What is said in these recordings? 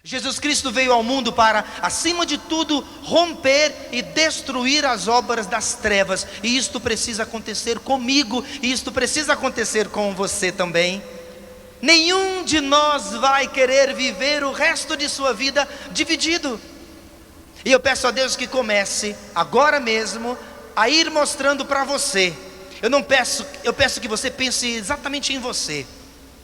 Jesus Cristo veio ao mundo para, acima de tudo, romper e destruir as obras das trevas. E isto precisa acontecer comigo, e isto precisa acontecer com você também. Nenhum de nós vai querer viver o resto de sua vida dividido. E eu peço a Deus que comece agora mesmo a ir mostrando para você. Eu peço que você pense exatamente em você.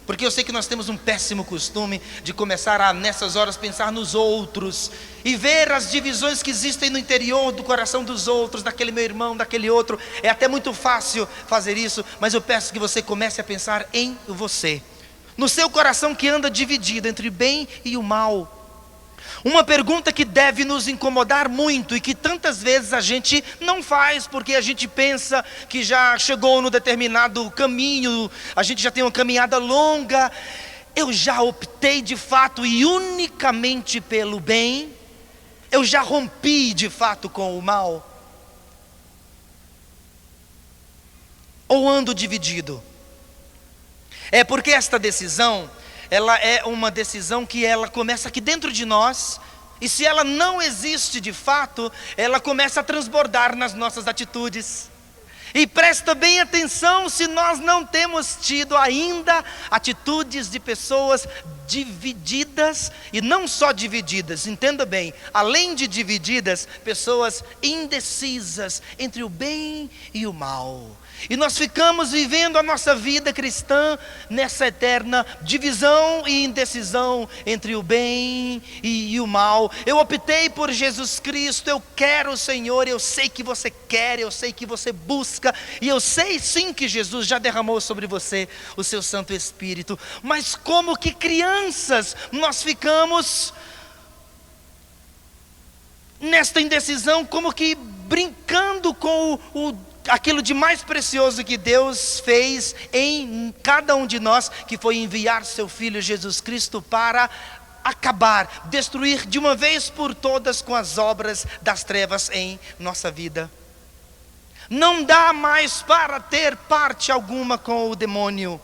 Porque eu sei que nós temos um péssimo costume de começar a, nessas horas, pensar nos outros e ver as divisões que existem no interior do coração dos outros, daquele meu irmão, daquele outro. É até muito fácil fazer isso, mas eu peço que você comece a pensar em você, no seu coração que anda dividido entre o bem e o mal. Uma pergunta que deve nos incomodar muito e que tantas vezes a gente não faz, porque a gente pensa que já chegou no determinado caminho, a gente já tem uma caminhada longa. Eu já optei de fato e unicamente pelo bem? Eu já rompi de fato com o mal? Ou ando dividido? É porque esta decisão, ela é uma decisão que ela começa aqui dentro de nós, e se ela não existe de fato, ela começa a transbordar nas nossas atitudes. E presta bem atenção se nós não temos tido ainda atitudes de pessoas divididas, e não só divididas, entenda bem, além de divididas, pessoas indecisas entre o bem e o mal. E nós ficamos vivendo a nossa vida cristã nessa eterna divisão e indecisão entre o bem e o mal. Eu optei por Jesus Cristo, eu quero o Senhor, eu sei que você quer, eu sei que você busca, e eu sei sim que Jesus já derramou sobre você o seu Santo Espírito. Mas como que crianças nós ficamos nesta indecisão, como que brincando com aquilo de mais precioso que Deus fez em cada um de nós, que foi enviar seu Filho Jesus Cristo para acabar, destruir de uma vez por todas com as obras das trevas em nossa vida. Não dá mais para ter parte alguma com o demônio.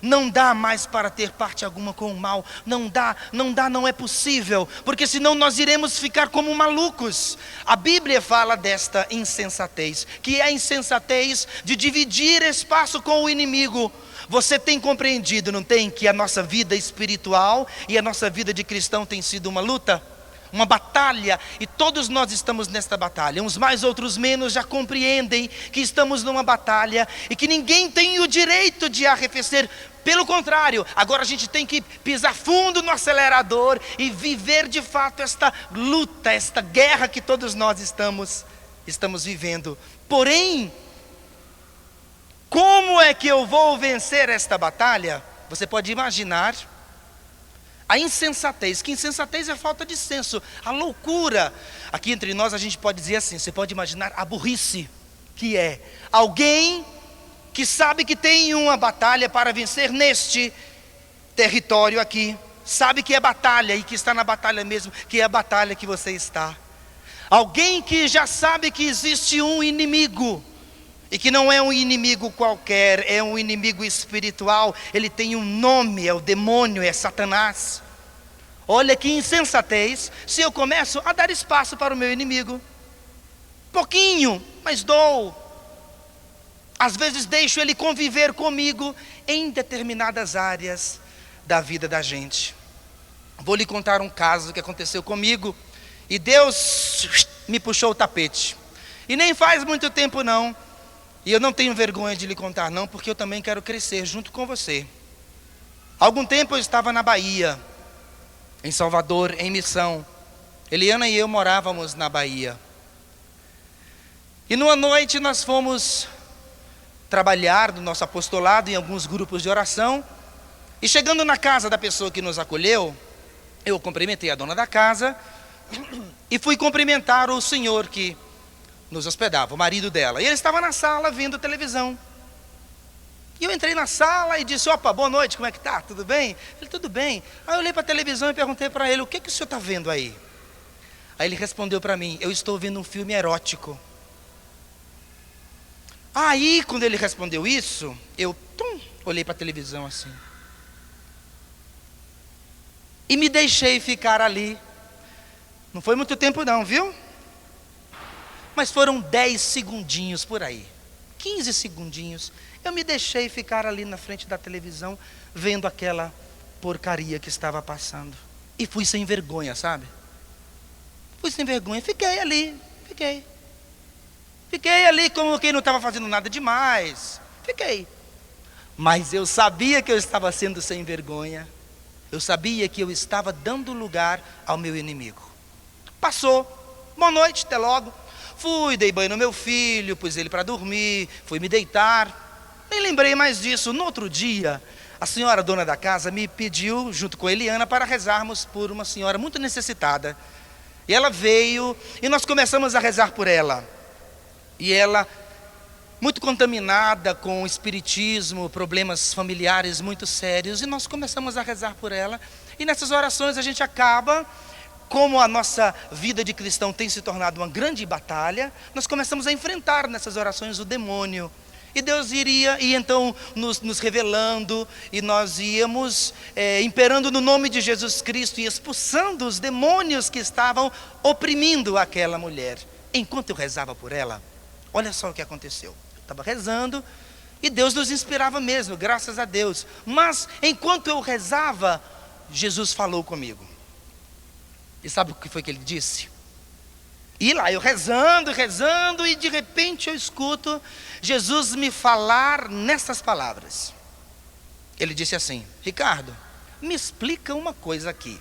Não dá mais para ter parte alguma com o mal. Não dá, não é possível, porque senão nós iremos ficar como malucos. A Bíblia fala desta insensatez, que é a insensatez de dividir espaço com o inimigo. Você tem compreendido, não tem, que a nossa vida espiritual e a nossa vida de cristão tem sido uma luta? Uma batalha, e todos nós estamos nesta batalha. Uns mais, outros menos, já compreendem que estamos numa batalha e que ninguém tem o direito de arrefecer. Pelo contrário, agora a gente tem que pisar fundo no acelerador e viver de fato esta luta, esta guerra que todos nós estamos vivendo. Porém, como é que eu vou vencer esta batalha? Você pode imaginar a insensatez, que insensatez é falta de senso, a loucura. Aqui entre nós a gente pode dizer assim, você pode imaginar a burrice, que é alguém que sabe que tem uma batalha para vencer neste território aqui, sabe que é batalha e que está na batalha mesmo, que é a batalha que você está. Alguém que já sabe que existe um inimigo, e que não é um inimigo qualquer, é um inimigo espiritual. Ele tem um nome, é o demônio, é Satanás. Olha que insensatez, se eu começo a dar espaço para o meu inimigo. Pouquinho, mas dou. Às vezes deixo ele conviver comigo em determinadas áreas da vida da gente. Vou lhe contar um caso que aconteceu comigo, e Deus me puxou o tapete. E nem faz muito tempo não. E eu não tenho vergonha de lhe contar não, porque eu também quero crescer junto com você. Há algum tempo eu estava na Bahia, em Salvador, em missão. Eliana e eu morávamos na Bahia. E numa noite nós fomos trabalhar no nosso apostolado em alguns grupos de oração. E chegando na casa da pessoa que nos acolheu, eu cumprimentei a dona da casa e fui cumprimentar o senhor que nos hospedava, o marido dela. E ele estava na sala vendo televisão. E eu entrei na sala e disse: opa, boa noite, como é que tá? Tudo bem? Ele: tudo bem. Aí eu olhei para a televisão e perguntei para ele: o que o senhor está vendo aí? Aí ele respondeu para mim: eu estou vendo um filme erótico. Aí quando ele respondeu isso, eu olhei para a televisão assim. E me deixei ficar ali. Não foi muito tempo não, viu? Mas foram 10 segundinhos por aí. 15 segundinhos. Eu me deixei ficar ali na frente da televisão, vendo aquela porcaria que estava passando. E fui sem vergonha, sabe? Fui sem vergonha, fiquei ali, Fiquei ali como quem não estava fazendo nada demais. Fiquei. Mas eu sabia que eu estava sendo sem vergonha. Eu sabia que eu estava dando lugar ao meu inimigo. Passou. Boa noite, até logo. Fui, dei banho no meu filho, pus ele para dormir, fui me deitar. Nem lembrei mais disso. No outro dia, a senhora dona da casa me pediu, junto com a Eliana, para rezarmos por uma senhora muito necessitada. E ela veio e nós começamos a rezar por ela. E ela, muito contaminada com espiritismo, problemas familiares muito sérios, e nós começamos a rezar por ela. E nessas orações a gente acaba, como a nossa vida de cristão tem se tornado uma grande batalha, nós começamos a enfrentar nessas orações o demônio. E Deus iria então nos revelando, e nós íamos imperando no nome de Jesus Cristo e expulsando os demônios que estavam oprimindo aquela mulher. Enquanto eu rezava por ela, olha só o que aconteceu. Eu estava rezando e Deus nos inspirava mesmo, graças a Deus. Mas enquanto eu rezava, Jesus falou comigo. E sabe o que foi que ele disse? E lá eu rezando, e de repente eu escuto Jesus me falar nessas palavras. Ele disse assim: Ricardo, me explica uma coisa aqui.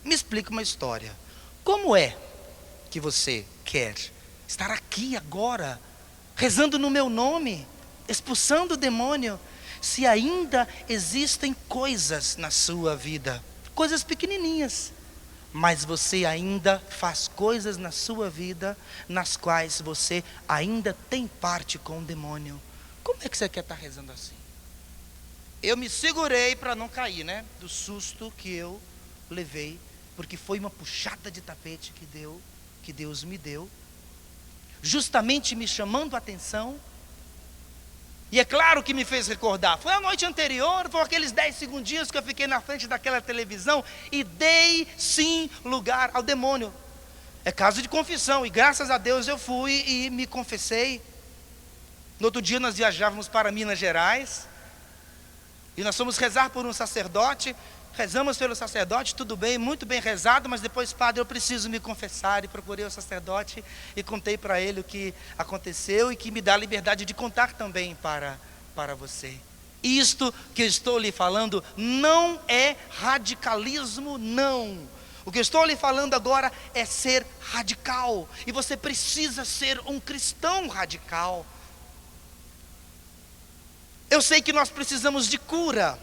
Me explica uma história. Como é que você quer estar aqui agora, rezando no meu nome, expulsando o demônio, se ainda existem coisas na sua vida, coisas pequenininhas, mas você ainda faz coisas na sua vida, nas quais você ainda tem parte com o demônio. Como é que você quer estar rezando assim? Eu me segurei para não cair, do susto que eu levei, porque foi uma puxada de tapete que Deus me deu, justamente me chamando a atenção. E é claro que me fez recordar, foi a noite anterior, foi aqueles 10 segundinhos que eu fiquei na frente daquela televisão e dei sim lugar ao demônio. É caso de confissão, e graças a Deus eu fui e me confessei. No outro dia nós viajávamos para Minas Gerais, e nós fomos rezar por um sacerdote. Rezamos pelo sacerdote, tudo bem, muito bem rezado, mas depois, padre, eu preciso me confessar. E procurei o sacerdote e contei para ele o que aconteceu, e que me dá a liberdade de contar também para você. Isto que eu estou lhe falando não é radicalismo, não. O que eu estou lhe falando agora é ser radical, e você precisa ser um cristão radical. Eu sei que nós precisamos de cura.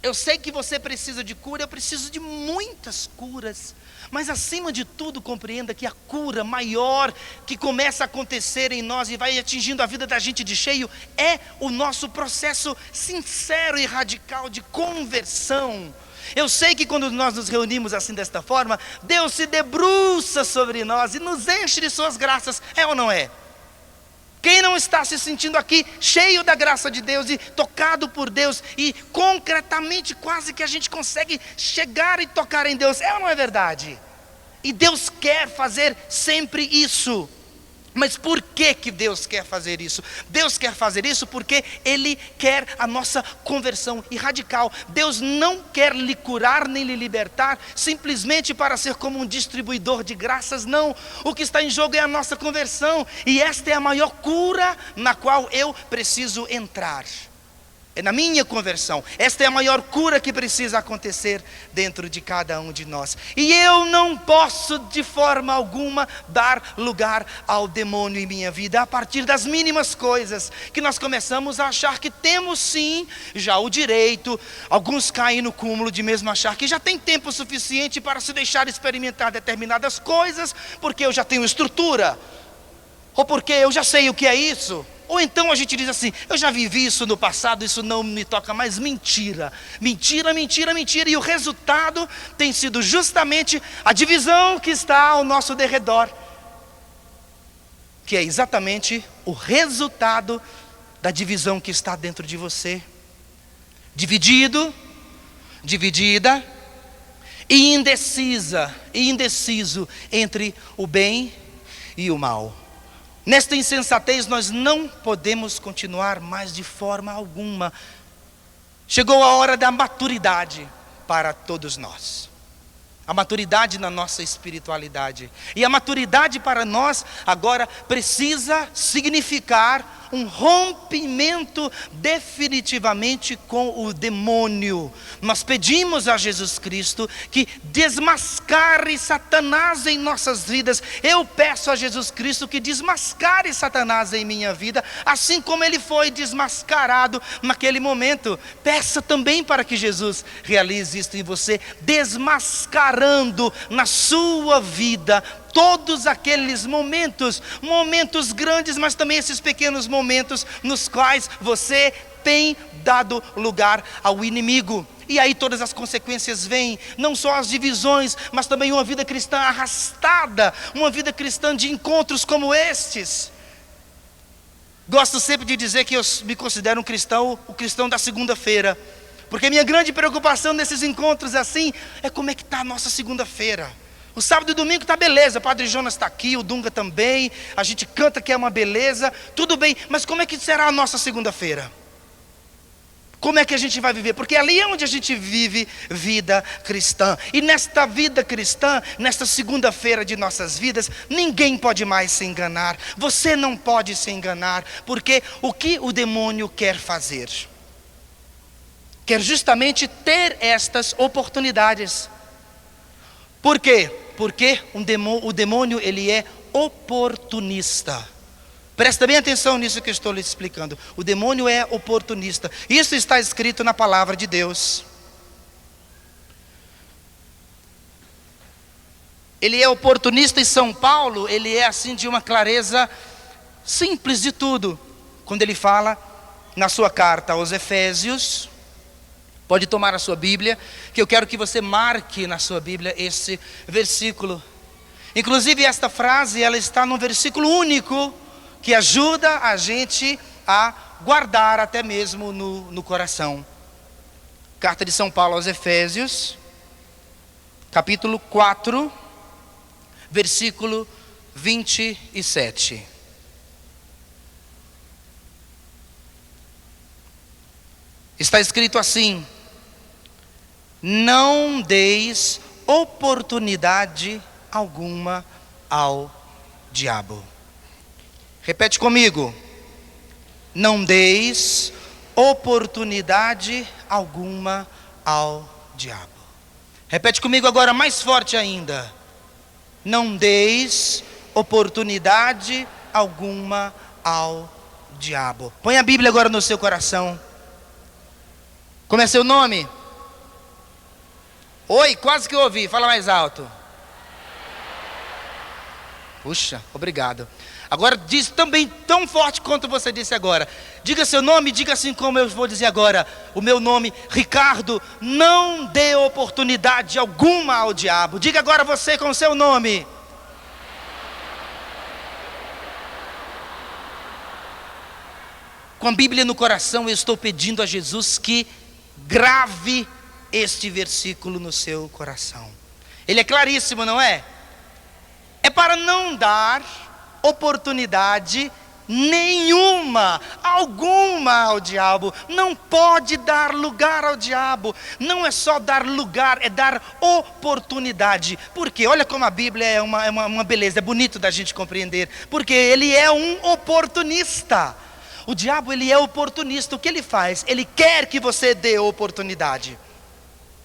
Eu sei que você precisa de cura, eu preciso de muitas curas. Mas acima de tudo, compreenda que a cura maior que começa a acontecer em nós e vai atingindo a vida da gente de cheio, é o nosso processo sincero e radical de conversão. Eu sei que quando nós nos reunimos assim desta forma, Deus se debruça sobre nós e nos enche de suas graças, é ou não é? Quem não está se sentindo aqui cheio da graça de Deus e tocado por Deus, e concretamente quase que a gente consegue chegar e tocar em Deus, é ou não é verdade? E Deus quer fazer sempre isso. Mas por que Deus quer fazer isso? Deus quer fazer isso porque Ele quer a nossa conversão e radical. Deus não quer lhe curar nem lhe libertar simplesmente para ser como um distribuidor de graças, não. O que está em jogo é a nossa conversão, e esta é a maior cura na qual eu preciso entrar. É na minha conversão. Esta é a maior cura que precisa acontecer dentro de cada um de nós. E eu não posso de forma alguma dar lugar ao demônio em minha vida, a partir das mínimas coisas que nós começamos a achar que temos sim já o direito. Alguns caem no cúmulo de mesmo achar que já tem tempo suficiente para se deixar experimentar determinadas coisas, porque eu já tenho estrutura, ou porque eu já sei o que é isso. Ou então a gente diz assim: eu já vivi isso no passado, isso não me toca mais. Mentira, mentira, mentira, mentira. E o resultado tem sido justamente a divisão que está ao nosso derredor, que é exatamente o resultado da divisão que está dentro de você. Dividido, dividida, e indeciso entre o bem e o mal. Nesta insensatez nós não podemos continuar mais de forma alguma. Chegou a hora da maturidade para todos nós. A maturidade na nossa espiritualidade. E a maturidade para nós agora precisa significar um rompimento definitivamente com o demônio. Nós pedimos a Jesus Cristo que desmascare Satanás em nossas vidas. Eu peço a Jesus Cristo que desmascare Satanás em minha vida, assim como ele foi desmascarado naquele momento. Peça também para que Jesus realize isto em você, desmascarando na sua vida todos aqueles momentos grandes, mas também esses pequenos momentos nos quais você tem dado lugar ao inimigo. E aí todas as consequências vêm, não só as divisões, mas também uma vida cristã arrastada, uma vida cristã de encontros como estes. Gosto sempre de dizer que eu me considero um cristão, o cristão da segunda-feira, porque minha grande preocupação nesses encontros assim, é como é que está a nossa segunda-feira. O sábado e domingo está beleza, o Padre Jonas está aqui, o Dunga também, a gente canta que é uma beleza, tudo bem, mas como é que será a nossa segunda-feira? Como é que a gente vai viver? Porque ali é onde a gente vive vida cristã. E nesta vida cristã, nesta segunda-feira de nossas vidas, ninguém pode mais se enganar. Você não pode se enganar, porque o que o demônio quer fazer? Quer justamente ter estas oportunidades. Por quê? Porque o demônio ele é oportunista. Presta bem atenção nisso que eu estou lhe explicando. O demônio é oportunista. Isso está escrito na palavra de Deus. Ele é oportunista e São Paulo, ele é assim de uma clareza simples de tudo. Quando ele fala na sua carta aos Efésios, pode tomar a sua Bíblia, que eu quero que você marque na sua Bíblia esse versículo. Inclusive esta frase, ela está num versículo único, que ajuda a gente a guardar até mesmo no coração. Carta de São Paulo aos Efésios, capítulo 4, versículo 27. Está escrito assim: não deis oportunidade alguma ao diabo. Repete comigo: não deis oportunidade alguma ao diabo. Repete comigo agora mais forte ainda: não deis oportunidade alguma ao diabo. Põe a Bíblia agora no seu coração. Como é seu nome? Oi, quase que eu ouvi, fala mais alto. Puxa, obrigado. Agora diz também tão forte quanto você disse agora. Diga seu nome, diga assim como eu vou dizer agora. O meu nome, Ricardo, não dê oportunidade alguma ao diabo. Diga agora você com o seu nome. Com a Bíblia no coração, eu estou pedindo a Jesus que grave este versículo no seu coração. Ele é claríssimo, não é? É para não dar oportunidade nenhuma, alguma ao diabo. Não pode dar lugar ao diabo. Não é só dar lugar, é dar oportunidade. Por quê? Olha como a Bíblia é uma beleza, é bonito da gente compreender. Porque ele é um oportunista. O diabo ele é oportunista. O que ele faz? Ele quer que você dê oportunidade.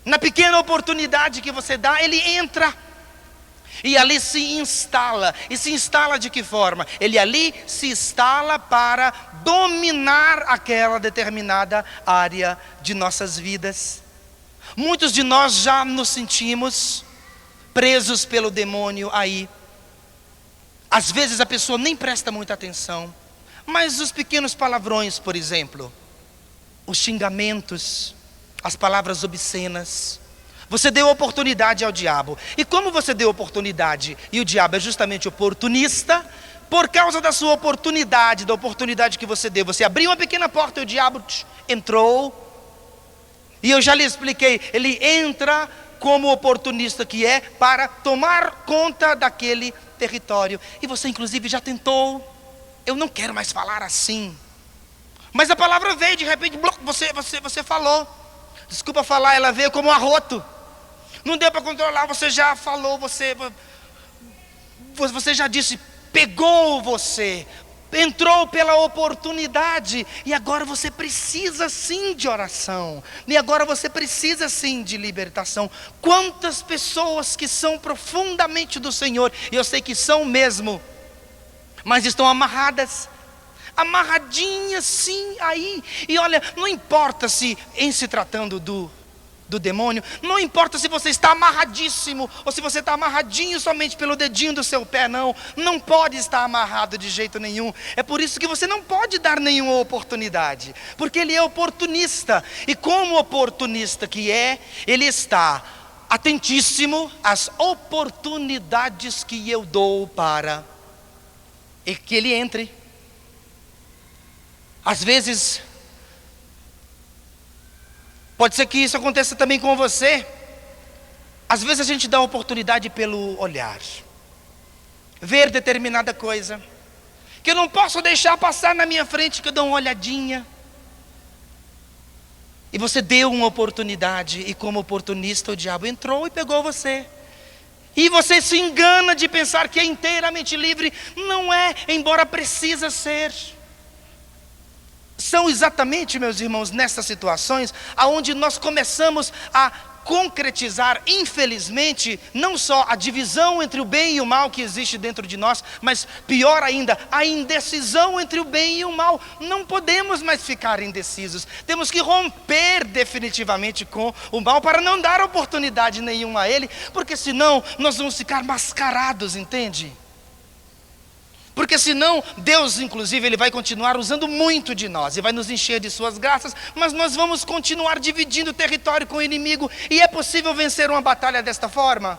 Na pequena oportunidade que você dá, ele entra e ali se instala. E se instala de que forma? Ele ali se instala para dominar aquela determinada área de nossas vidas. Muitos de nós já nos sentimos presos pelo demônio aí. Às vezes a pessoa nem presta muita atenção, mas os pequenos palavrões, por exemplo, os xingamentos, as palavras obscenas, você deu oportunidade ao diabo. E como você deu oportunidade, e o diabo é justamente oportunista, por causa da sua oportunidade, da oportunidade que você deu, você abriu uma pequena porta e o diabo entrou. E eu já lhe expliquei, ele entra como oportunista que é, para tomar conta daquele território. E você inclusive já tentou: eu não quero mais falar assim. Mas a palavra veio, de repente, você falou. Desculpa falar, ela veio como um arroto. Não deu para controlar, você já falou, você já disse, pegou você, entrou pela oportunidade, e agora você precisa sim de oração, e agora você precisa sim de libertação. Quantas pessoas que são profundamente do Senhor, e eu sei que são mesmo, mas estão amarradinhas sim aí. E olha, não importa se, em se tratando do demônio, não importa se você está amarradíssimo, ou se você está amarradinho somente pelo dedinho do seu pé, não pode estar amarrado de jeito nenhum. É por isso que você não pode dar nenhuma oportunidade, porque ele é oportunista, e como oportunista que é, ele está atentíssimo às oportunidades que eu dou para que ele entre. Às vezes, pode ser que isso aconteça também com você. Às vezes a gente dá oportunidade pelo olhar, ver determinada coisa, que eu não posso deixar passar na minha frente, que eu dou uma olhadinha. E você deu uma oportunidade, e como oportunista o diabo entrou e pegou você. E você se engana de pensar que é inteiramente livre. Não é, embora precisa ser. São exatamente, meus irmãos, nessas situações aonde nós começamos a concretizar, infelizmente, não só a divisão entre o bem e o mal que existe dentro de nós, mas pior ainda, a indecisão entre o bem e o mal. Não podemos mais ficar indecisos, temos que romper definitivamente com o mal, para não dar oportunidade nenhuma a ele, porque senão nós vamos ficar mascarados, entende? Porque senão, Deus inclusive, Ele vai continuar usando muito de nós, e vai nos encher de suas graças, mas nós vamos continuar dividindo o território com o inimigo. E é possível vencer uma batalha desta forma?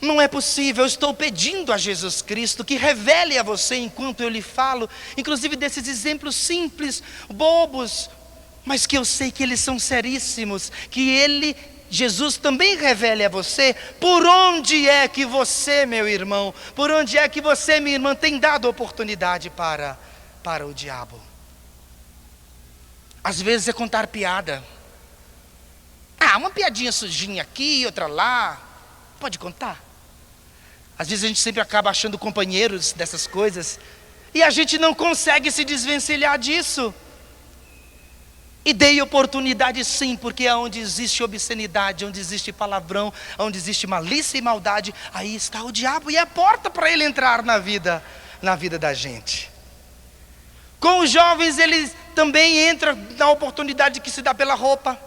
Não é possível. Eu estou pedindo a Jesus Cristo que revele a você, enquanto eu lhe falo, inclusive desses exemplos simples, bobos, mas que eu sei que eles são seríssimos, que Jesus também revele a você por onde é que você, meu irmão, por onde é que você, minha irmã, tem dado oportunidade para o diabo. Às vezes é contar piada. Uma piadinha sujinha aqui, outra lá. Pode contar. Às vezes a gente sempre acaba achando companheiros dessas coisas, e a gente não consegue se desvencilhar disso. E dei oportunidade sim, porque onde existe obscenidade, onde existe palavrão, onde existe malícia e maldade, aí está o diabo, e é a porta para ele entrar na vida da gente. Com os jovens, ele também entra na oportunidade que se dá pela roupa,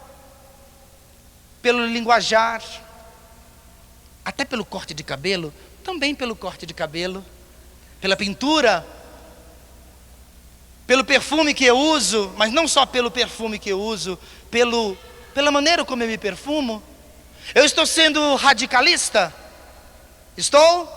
pelo linguajar, até pelo corte de cabelo, também pelo corte de cabelo, pela pintura, pelo perfume que eu uso, mas não só pelo perfume que eu uso, pela maneira como eu me perfumo. Eu estou sendo radicalista? Estou?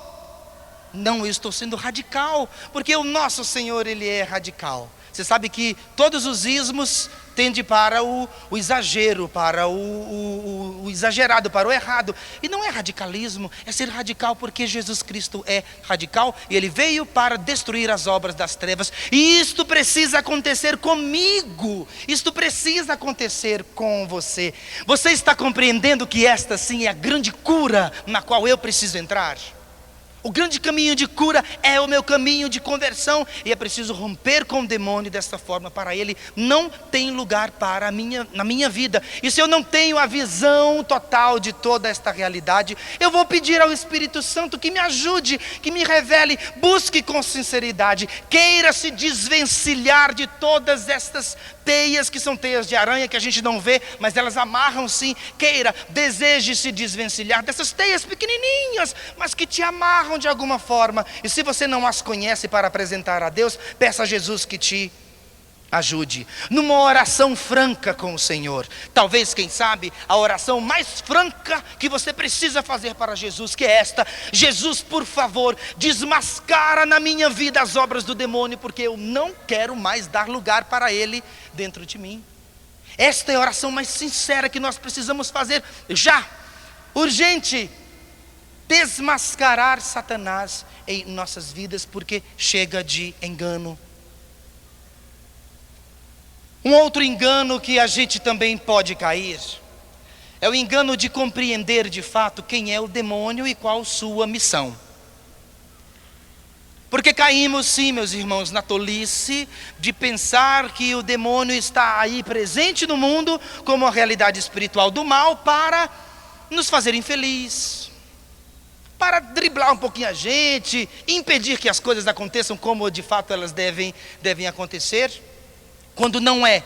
Não, eu estou sendo radical, porque o nosso Senhor, Ele é radical. Você sabe que todos os ismos tendem para o exagero, para o exagerado, para o errado. E não é radicalismo, é ser radical, porque Jesus Cristo é radical, e Ele veio para destruir as obras das trevas. E isto precisa acontecer comigo, isto precisa acontecer com você. Você está compreendendo que esta sim é a grande cura na qual eu preciso entrar? O grande caminho de cura é o meu caminho de conversão, e é preciso romper com o demônio desta forma. Para ele não tem lugar na minha vida. E se eu não tenho a visão total de toda esta realidade, eu vou pedir ao Espírito Santo que me ajude, que me revele. Busque com sinceridade, queira se desvencilhar de todas estas teias, que são teias de aranha, que a gente não vê, mas elas amarram sim. Deseje se desvencilhar dessas teias pequenininhas, mas que te amarram de alguma forma. E se você não as conhece, para apresentar a Deus, peça a Jesus que te ajude, numa oração franca com o Senhor. Talvez, quem sabe, a oração mais franca que você precisa fazer para Jesus, que é esta: Jesus, por favor, desmascara na minha vida as obras do demônio, porque eu não quero mais dar lugar para ele dentro de mim. Esta é a oração mais sincera que nós precisamos fazer já, urgente. Desmascarar Satanás em nossas vidas, porque chega de engano. Um outro engano que a gente também pode cair é o engano de compreender de fato quem é o demônio e qual sua missão. Porque caímos sim, meus irmãos, na tolice de pensar que o demônio está aí presente no mundo como a realidade espiritual do mal para nos fazer infelizes, para driblar um pouquinho a gente, impedir que as coisas aconteçam como de fato elas devem acontecer, quando não é,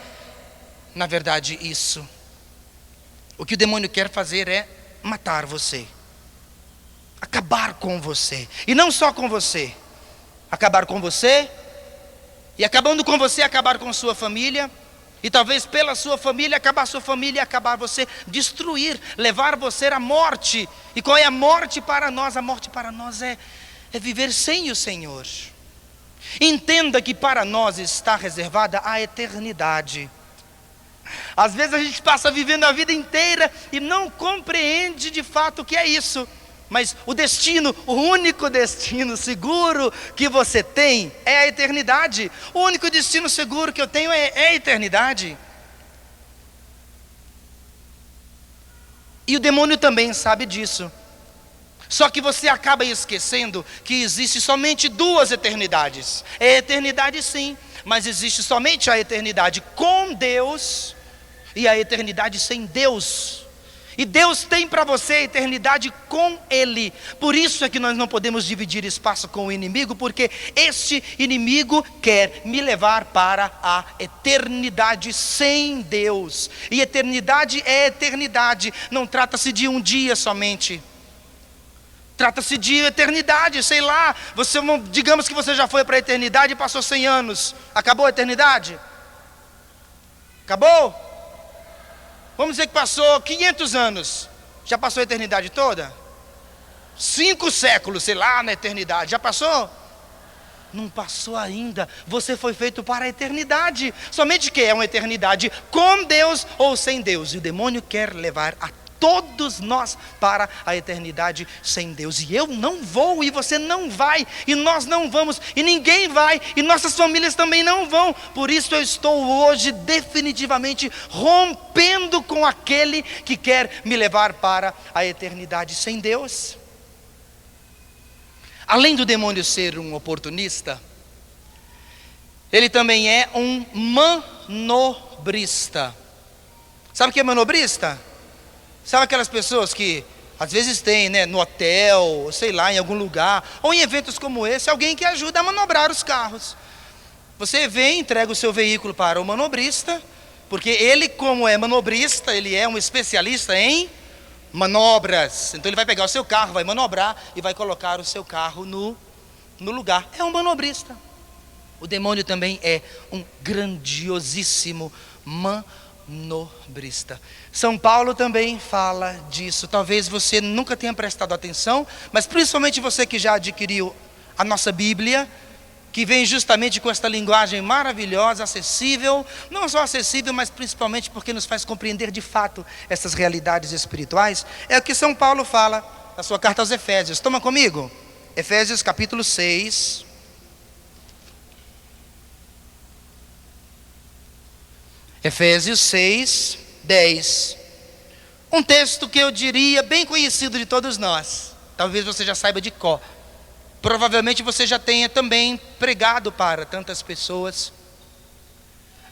na verdade, isso. O que o demônio quer fazer é matar você, acabar com você, e não só com você, acabar com você, e acabando com você, acabar com sua família, e talvez pela sua família, acabar sua família, acabar você, destruir, levar você à morte. E qual é a morte para nós? A morte para nós é viver sem o Senhor. Entenda que para nós está reservada a eternidade. Às vezes a gente passa vivendo a vida inteira e não compreende de fato o que é isso. Mas o destino, o único destino seguro que você tem é a eternidade. O único destino seguro que eu tenho é a eternidade. E o demônio também sabe disso. Só que você acaba esquecendo que existe somente duas eternidades. É a eternidade sim, mas existe somente a eternidade com Deus e a eternidade sem Deus. E Deus tem para você a eternidade com Ele. Por isso é que nós não podemos dividir espaço com o inimigo, porque este inimigo quer me levar para a eternidade sem Deus. E eternidade é eternidade, não trata-se de um dia somente. Trata-se de eternidade, sei lá. Digamos que você já foi para a eternidade e passou 100 anos. Acabou a eternidade? Acabou? Vamos dizer que passou 500 anos. Já passou a eternidade toda? 5 séculos, sei lá, na eternidade. Já passou? Não passou ainda. Você foi feito para a eternidade. Somente que é uma eternidade com Deus ou sem Deus. E o demônio quer levar a todos nós para a eternidade sem Deus. E eu não vou, e você não vai, e nós não vamos, e ninguém vai, e nossas famílias também não vão. Por isso eu estou hoje definitivamente rompendo com aquele que quer me levar para a eternidade sem Deus. Além do demônio ser um oportunista, ele também é um manobrista. Sabe o que é manobrista? Sabe aquelas pessoas que às vezes tem, no hotel, sei lá, em algum lugar, ou em eventos como esse, alguém que ajuda a manobrar os carros. Você vem, entrega o seu veículo para o manobrista, porque ele, como é manobrista, ele é um especialista em manobras. Então ele vai pegar o seu carro, vai manobrar e vai colocar o seu carro no lugar. É um manobrista. O demônio também é um grandiosíssimo manobrista. São Paulo também fala disso. Talvez você nunca tenha prestado atenção, mas principalmente você que já adquiriu a nossa Bíblia, que vem justamente com esta linguagem maravilhosa, acessível, não só acessível, mas principalmente porque nos faz compreender de fato essas realidades espirituais. É o que São Paulo fala na sua carta aos Efésios. Toma comigo, Efésios capítulo 6. Efésios 6, 10. Um texto que eu diria bem conhecido de todos nós. Talvez você já saiba de cor. Provavelmente você já tenha também pregado para tantas pessoas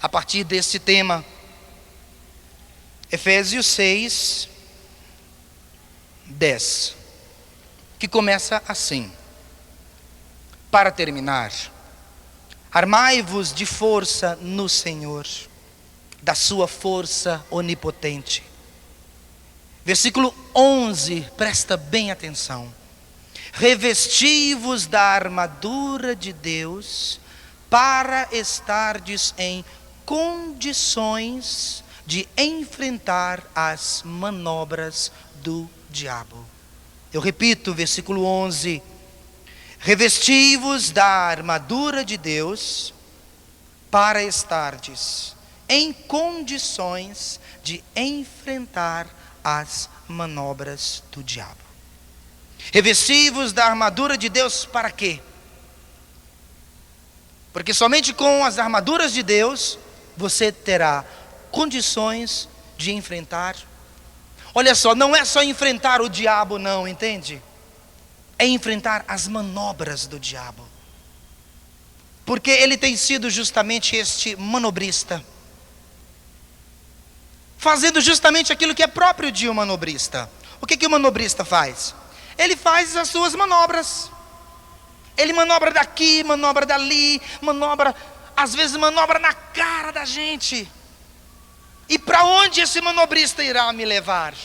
a partir desse tema. Efésios 6, 10. Que começa assim. Para terminar, armai-vos de força no Senhor, da sua força onipotente. Versículo 11, presta bem atenção. Revesti-vos da armadura de Deus, para estardes em condições de enfrentar as manobras do diabo. Eu repito, versículo 11. Revesti-vos da armadura de Deus, para estardes em condições de enfrentar as manobras do diabo. Revesti-vos da armadura de Deus para quê? Porque somente com as armaduras de Deus você terá condições de enfrentar. Olha só, não é só enfrentar o diabo não, entende? É enfrentar as manobras do diabo. Porque ele tem sido justamente este manobrista, fazendo justamente aquilo que é próprio de um manobrista. O que o manobrista faz? Ele faz as suas manobras. Ele manobra daqui, manobra dali, manobra, às vezes manobra na cara da gente. E para onde esse manobrista irá me levar?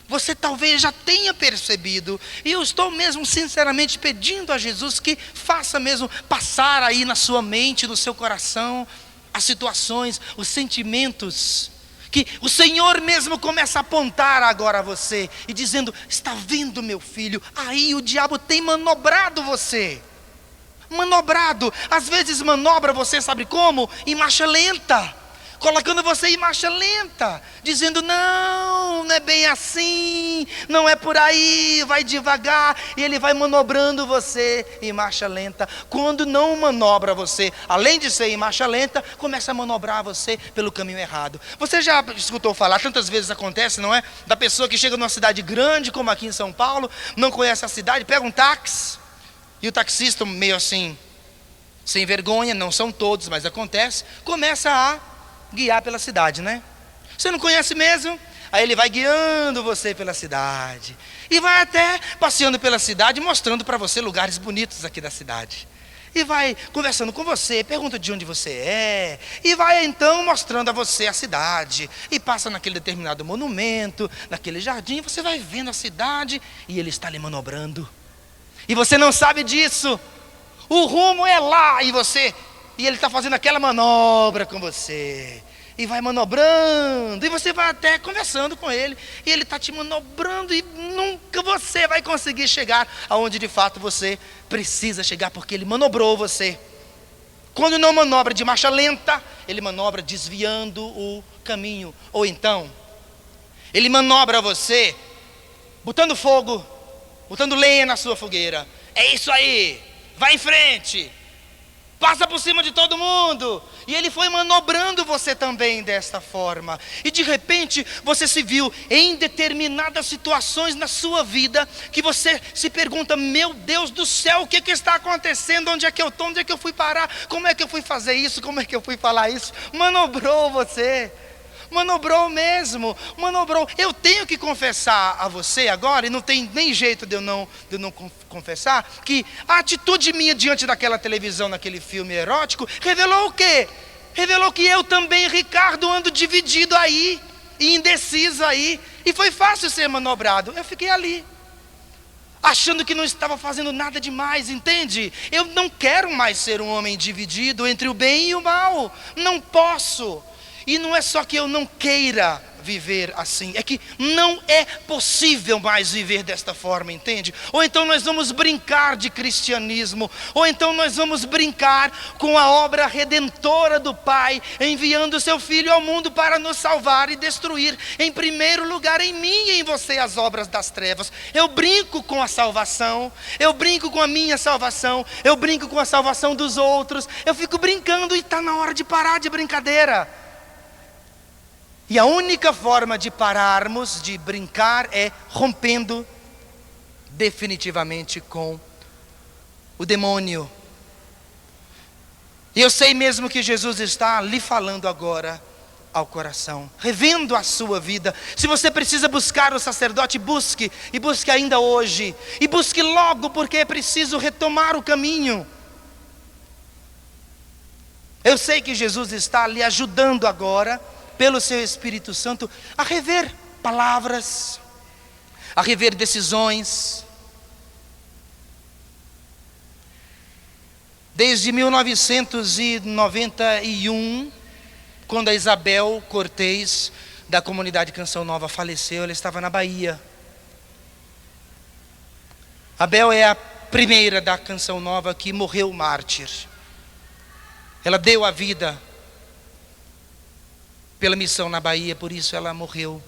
Você talvez já tenha percebido, e eu estou mesmo sinceramente pedindo a Jesus que faça mesmo passar aí na sua mente, no seu coração, as situações, os sentimentos, que o Senhor mesmo começa a apontar agora a você, e dizendo, está vendo meu filho, aí o diabo tem manobrado você, manobrado, às vezes manobra você, sabe como? Em marcha lenta, colocando você em marcha lenta, dizendo, não é bem assim, não é por aí, vai devagar, e ele vai manobrando você em marcha lenta. Quando não manobra você, além de ser em marcha lenta, começa a manobrar você pelo caminho errado. Você já escutou falar, tantas vezes acontece, não é? Da pessoa que chega numa cidade grande, como aqui em São Paulo, não conhece a cidade, pega um táxi, e o taxista meio assim, sem vergonha, não são todos, mas acontece, começa a guiar pela cidade, né? Você não conhece mesmo? Aí ele vai guiando você pela cidade, e vai até passeando pela cidade, mostrando para você lugares bonitos aqui da cidade, e vai conversando com você, pergunta de onde você é, e vai então mostrando a você a cidade, e passa naquele determinado monumento, naquele jardim, você vai vendo a cidade, e ele está lhe manobrando, e você não sabe disso, o rumo é lá, e ele está fazendo aquela manobra com você, e vai manobrando, e você vai até conversando com ele, e ele está te manobrando, e nunca você vai conseguir chegar aonde de fato você precisa chegar, porque ele manobrou você. Quando não manobra de marcha lenta, ele manobra desviando o caminho, ou então, ele manobra você, botando fogo, botando lenha na sua fogueira. É isso aí, vai em frente, passa por cima de todo mundo. E ele foi manobrando você também desta forma. E de repente você se viu em determinadas situações na sua vida, que você se pergunta, meu Deus do céu, o que está acontecendo? Onde é que eu estou? Onde é que eu fui parar? Como é que eu fui fazer isso? Como é que eu fui falar isso? Manobrou você. Manobrou mesmo, manobrou. Eu tenho que confessar a você agora, e não tem nem jeito de eu não confessar, que a atitude minha diante daquela televisão, naquele filme erótico, revelou o quê? Revelou que eu também, Ricardo, ando dividido aí, e indeciso aí, e foi fácil ser manobrado. Eu fiquei ali, achando que não estava fazendo nada demais, entende? Eu não quero mais ser um homem dividido entre o bem e o mal, não posso. E não é só que eu não queira viver assim, é que não é possível mais viver desta forma, entende? Ou então nós vamos brincar de cristianismo, ou então nós vamos brincar com a obra redentora do Pai, enviando o seu Filho ao mundo para nos salvar e destruir, em primeiro lugar, em mim e em você, as obras das trevas. Eu brinco com a salvação, eu brinco com a minha salvação, eu brinco com a salvação dos outros, eu fico brincando, e está na hora de parar de brincadeira. E a única forma de pararmos de brincar é rompendo definitivamente com o demônio. E eu sei mesmo que Jesus está lhe falando agora ao coração, revendo a sua vida. Se você precisa buscar o sacerdote, busque, e busque ainda hoje, e busque logo, porque é preciso retomar o caminho. Eu sei que Jesus está lhe ajudando agora, pelo seu Espírito Santo, a rever palavras, a rever decisões. Desde 1991, quando a Isabel Cortez, da comunidade Canção Nova, faleceu, ela estava na Bahia. A Bel é a primeira da Canção Nova que morreu mártir. Ela deu a vida pela missão na Bahia, por isso ela morreu.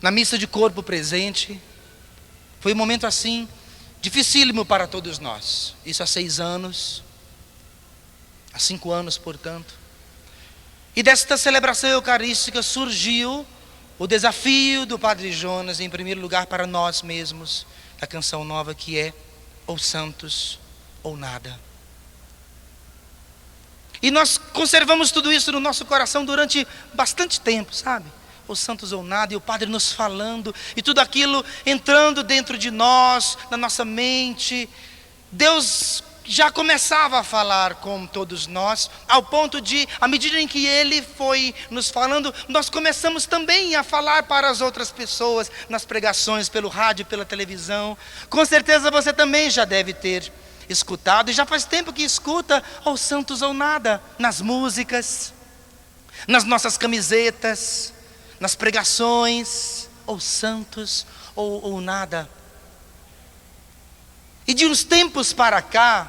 Na missa de corpo presente, foi um momento assim, dificílimo para todos nós. Isso há 6 anos, há 5 anos, portanto. E desta celebração eucarística surgiu o desafio do Padre Jonas, em primeiro lugar para nós mesmos, da canção nova que é ou santos ou nada. E nós conservamos tudo isso no nosso coração durante bastante tempo, sabe? Ou santos ou nada, e o Padre nos falando, e tudo aquilo entrando dentro de nós, na nossa mente. Deus já começava a falar com todos nós, ao ponto de, à medida em que Ele foi nos falando, nós começamos também a falar para as outras pessoas, nas pregações, pelo rádio, pela televisão. Com certeza você também já deve ter escutado, e já faz tempo que escuta, ou santos ou nada, nas músicas, nas nossas camisetas, nas pregações, ou santos ou nada. E de uns tempos para cá,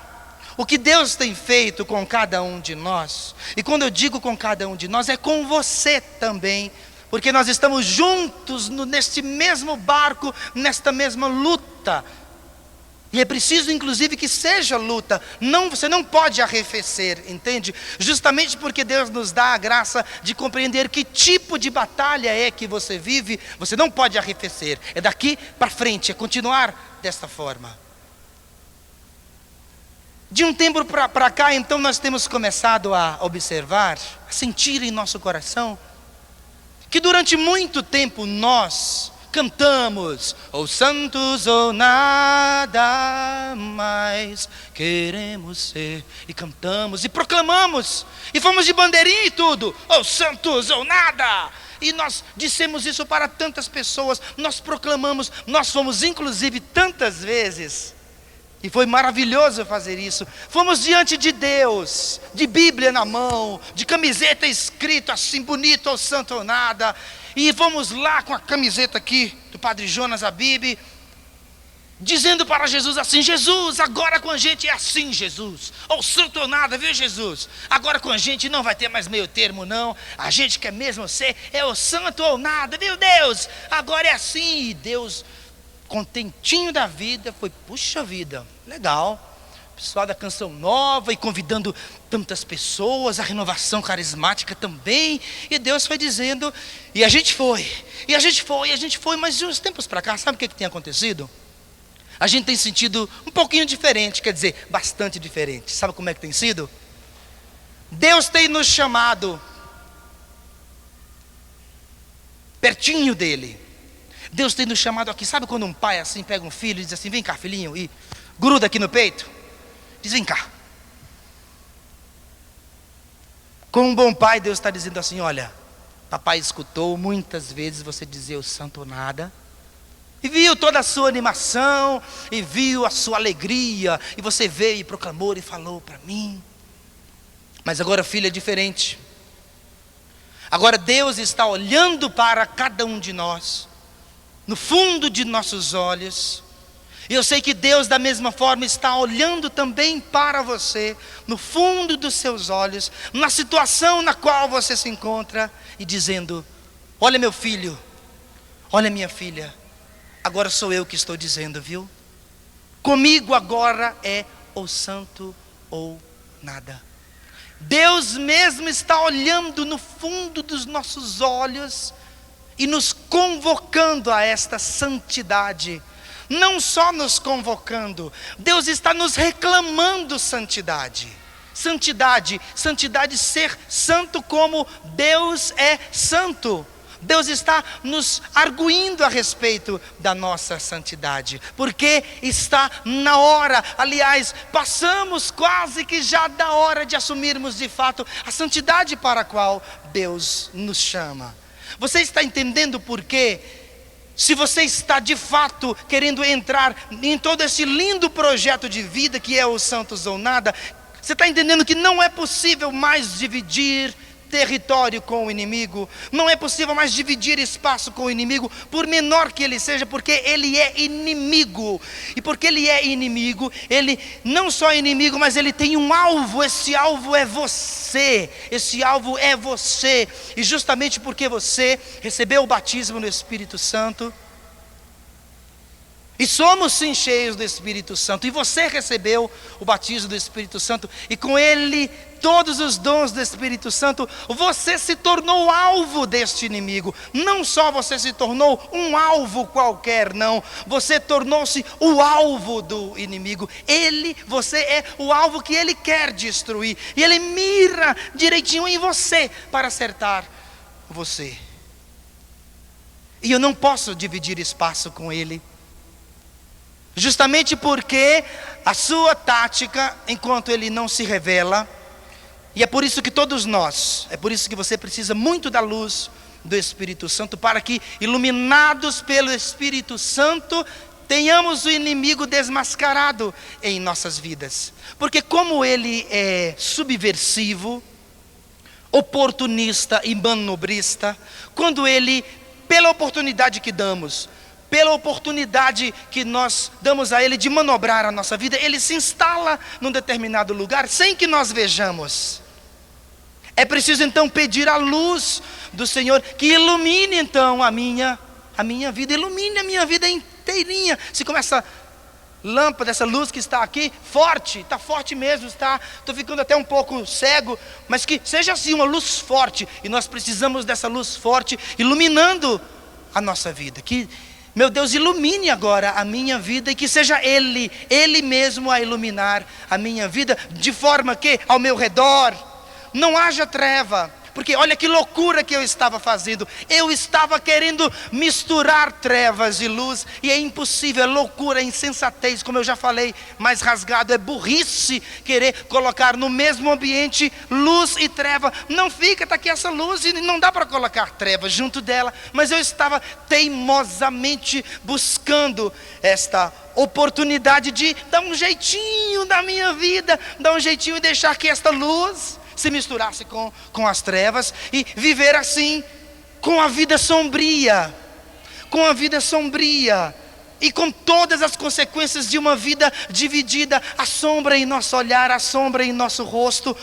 o que Deus tem feito com cada um de nós, e quando eu digo com cada um de nós, é com você também, porque nós estamos juntos neste mesmo barco, nesta mesma luta. E é preciso inclusive que seja luta, você não pode arrefecer, entende? Justamente porque Deus nos dá a graça de compreender que tipo de batalha é que você vive, você não pode arrefecer, é daqui para frente, é continuar desta forma. De um tempo para cá, então, nós temos começado a observar, a sentir em nosso coração, que durante muito tempo nós cantamos, ou santos ou nada mais queremos ser, e cantamos, e proclamamos, e fomos de bandeirinha e tudo, ou santos ou nada, e nós dissemos isso para tantas pessoas, nós proclamamos, nós fomos inclusive tantas vezes, e foi maravilhoso fazer isso, fomos diante de Deus, de Bíblia na mão, de camiseta escrito assim bonito, ou santo ou nada, e fomos lá com a camiseta aqui, do Padre Jonas Habib, dizendo para Jesus assim: Jesus, agora com a gente é assim, Jesus, ou santo ou nada, viu, Jesus? Agora com a gente não vai ter mais meio termo não, a gente quer mesmo ser, é o santo ou nada, viu, Deus? Agora é assim. E Deus, contentinho da vida, foi, puxa vida, legal, pessoal da canção nova, e convidando tantas pessoas, a renovação carismática também, e Deus foi dizendo, e a gente foi, mas de uns tempos para cá, sabe o que tem acontecido? A gente tem sentido um pouquinho diferente, quer dizer, bastante diferente. Sabe como é que tem sido? Deus tem nos chamado pertinho dele. Deus tem nos chamado aqui. Sabe quando um pai assim pega um filho e diz assim: vem cá, filhinho, e gruda aqui no peito? Diz: vem cá. Como um bom pai, Deus está dizendo assim: olha, papai escutou muitas vezes você dizer o santo ou nada, e viu toda a sua animação, e viu a sua alegria, e você veio e proclamou e falou para mim. Mas agora, filho, é diferente. Agora Deus está olhando para cada um de nós, no fundo de nossos olhos, e eu sei que Deus da mesma forma está olhando também para você, no fundo dos seus olhos, na situação na qual você se encontra, e dizendo: olha meu filho, olha minha filha, agora sou eu que estou dizendo, viu? Comigo agora é ou santo ou nada. Deus mesmo está olhando no fundo dos nossos olhos e nos convocando a esta santidade. Não só nos convocando, Deus está nos reclamando santidade. Santidade, ser santo como Deus é santo. Deus está nos arguindo a respeito da nossa santidade, porque está na hora, aliás, passamos quase que já da hora de assumirmos de fato a santidade para a qual Deus nos chama. Você está entendendo por quê? Se você está de fato querendo entrar em todo esse lindo projeto de vida que é o Santos ou Nada, você está entendendo que não é possível mais dividir território com o inimigo, não é possível mais dividir espaço com o inimigo, por menor que ele seja, porque ele é inimigo. E porque ele é inimigo, ele não só é inimigo, mas ele tem um alvo. Esse alvo é você. Esse alvo é você. E justamente porque você recebeu o batismo no Espírito Santo, e somos sim cheios do Espírito Santo, e você recebeu o batismo do Espírito Santo, e com ele todos os dons do Espírito Santo, você se tornou alvo deste inimigo. Não só você se tornou um alvo qualquer, não, você tornou-se o alvo do inimigo. Você é o alvo que ele quer destruir, e ele mira direitinho em você para acertar você. E eu não posso dividir espaço com ele, justamente porque a sua tática, enquanto ele não se revela, e é por isso que todos nós, é por isso que você precisa muito da luz do Espírito Santo, para que, iluminados pelo Espírito Santo, tenhamos o inimigo desmascarado em nossas vidas. Porque como ele é subversivo, oportunista e manobrista, quando ele, pela oportunidade que damos, pela oportunidade que nós damos a ele de manobrar a nossa vida, ele se instala num determinado lugar sem que nós vejamos. É preciso então pedir a luz do Senhor, que ilumine então a minha vida, ilumine a minha vida inteirinha. Se como essa lâmpada, essa luz que está aqui, forte, está forte mesmo, estou ficando até um pouco cego, mas que seja assim uma luz forte, e nós precisamos dessa luz forte iluminando a nossa vida. Que meu Deus ilumine agora a minha vida, e que seja Ele mesmo a iluminar a minha vida, de forma que ao meu redor não haja treva. Porque olha que loucura que eu estava fazendo. Eu estava querendo misturar trevas e luz, e é impossível, é loucura, é insensatez, como eu já falei, mais rasgado, é burrice querer colocar no mesmo ambiente luz e treva. Não fica, está aqui essa luz e não dá para colocar treva junto dela. Mas eu estava teimosamente buscando esta oportunidade de dar um jeitinho da minha vida, dar um jeitinho e deixar que esta luz se misturasse com as trevas, e viver assim, com a vida sombria, e com todas as consequências de uma vida dividida, a sombra em nosso olhar, a sombra em nosso rosto,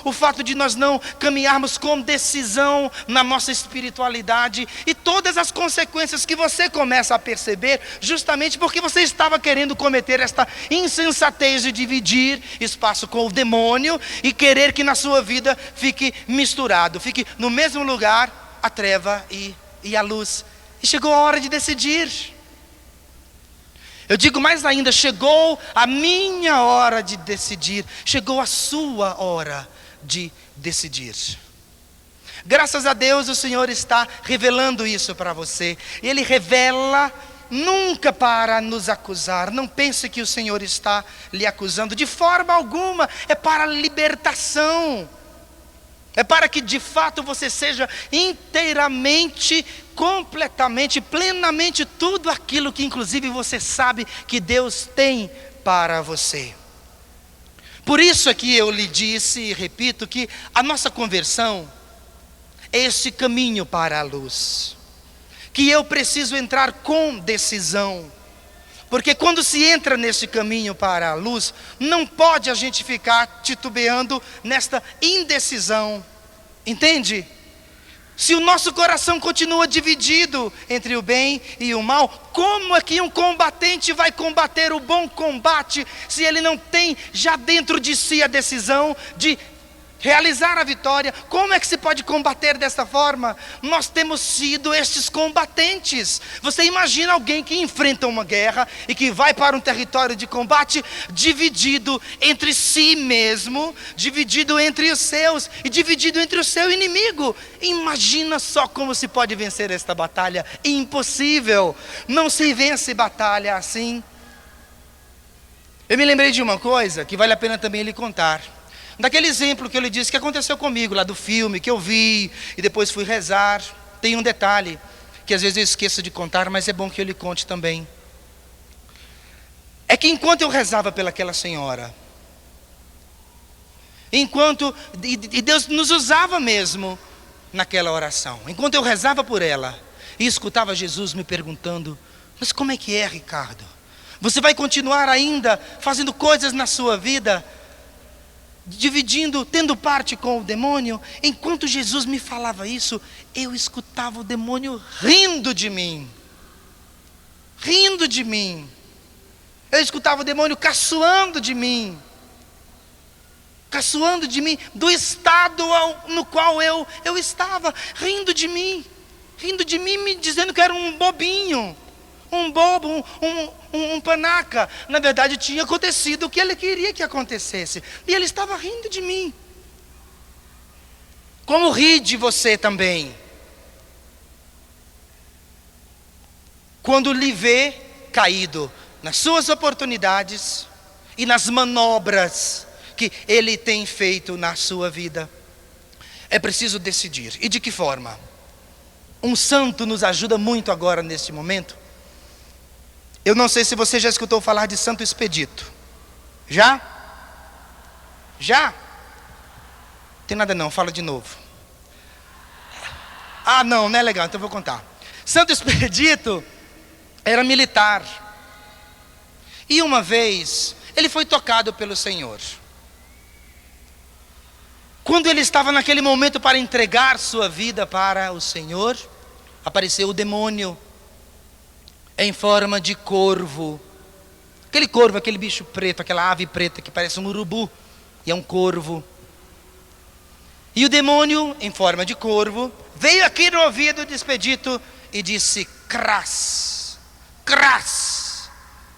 o fato de nós não caminharmos com decisão na nossa espiritualidade, e todas as consequências que você começa a perceber, justamente porque você estava querendo cometer esta insensatez de dividir espaço com o demônio, e querer que na sua vida fique misturado, fique no mesmo lugar a treva e a luz. E chegou a hora de decidir. Eu digo mais ainda, chegou a minha hora de decidir, chegou a sua hora de decidir. Graças a Deus o Senhor está revelando isso para você. Ele revela nunca para nos acusar. Não pense que o Senhor está lhe acusando, de forma alguma. É para libertação. É para que de fato você seja inteiramente, completamente, plenamente tudo aquilo que inclusive você sabe que Deus tem para você. Por isso é que eu lhe disse e repito que a nossa conversão é esse caminho para a luz, que eu preciso entrar com decisão. Porque quando se entra nesse caminho para a luz, não pode a gente ficar titubeando nesta indecisão, entende? Se o nosso coração continua dividido entre o bem e o mal, como é que um combatente vai combater o bom combate, se ele não tem já dentro de si a decisão de realizar a vitória? Como é que se pode combater dessa forma? Nós temos sido estes combatentes. Você imagina alguém que enfrenta uma guerra e que vai para um território de combate dividido entre si mesmo, dividido entre os seus e dividido entre o seu inimigo. Imagina só como se pode vencer esta batalha. Impossível. Não se vence batalha assim. Eu me lembrei de uma coisa que vale a pena também lhe contar. Daquele exemplo que eu lhe disse que aconteceu comigo lá do filme, que eu vi e depois fui rezar. Tem um detalhe que às vezes eu esqueço de contar, mas é bom que eu lhe conte também. É que enquanto eu rezava pelaquela senhora, E Deus nos usava mesmo naquela oração. Enquanto eu rezava por ela e escutava Jesus me perguntando: mas como é que é, Ricardo? Você vai continuar ainda fazendo coisas na sua vida, dividindo, tendo parte com o demônio? Enquanto Jesus me falava isso, eu escutava o demônio rindo de mim. Rindo de mim. Eu escutava o demônio caçoando de mim. Caçoando de mim, do estado no qual eu estava, rindo de mim, me dizendo que era um bobinho, um bobo, um panaca. Na verdade tinha acontecido o que ele queria que acontecesse, e ele estava rindo de mim. Como ri de você também, quando lhe vê caído nas suas oportunidades e nas manobras que ele tem feito na sua vida. É preciso decidir. E de que forma? Um santo nos ajuda muito agora neste momento. Eu não sei se você já escutou falar de Santo Expedito. Já? Já? Tem nada não, fala de novo. Ah não, não é legal, então eu vou contar. Santo Expedito era militar. E uma vez ele foi tocado pelo Senhor. Quando ele estava naquele momento para entregar sua vida para o Senhor, apareceu o demônio em forma de corvo. Aquele corvo, aquele bicho preto, aquela ave preta que parece um urubu, e é um corvo. E o demônio, em forma de corvo, veio aqui no ouvido de Expedito e disse: cras, cras,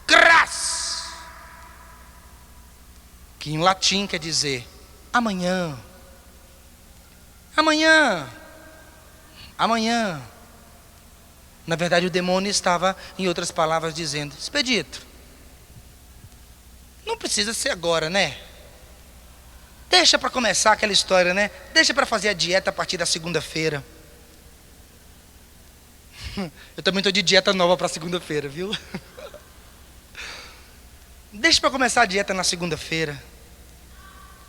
cras, que em latim quer dizer amanhã. Amanhã, amanhã. Na verdade o demônio estava, em outras palavras, dizendo: Expedito, não precisa ser agora, né? Deixa para começar aquela história, né? Deixa para fazer a dieta a partir da segunda-feira. Eu também estou de dieta nova para segunda-feira, viu? Deixa para começar a dieta na segunda-feira.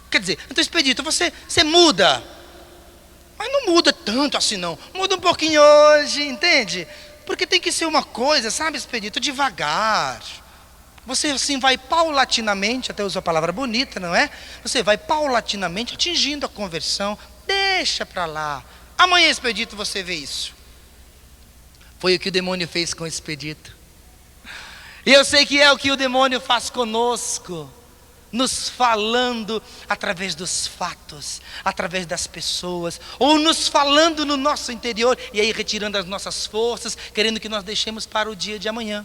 Quer dizer, então Expedito, você muda. Mas não muda tanto assim não. Muda um pouquinho hoje, entende? Porque tem que ser uma coisa, sabe, Expedito, devagar. Você assim vai paulatinamente, até usa a palavra bonita, não é? Você vai paulatinamente atingindo a conversão. Deixa para lá. Amanhã, Expedito, você vê isso. Foi o que o demônio fez com o Expedito. E eu sei que é o que o demônio faz conosco, nos falando através dos fatos, através das pessoas, ou nos falando no nosso interior, e aí retirando as nossas forças, querendo que nós deixemos para o dia de amanhã.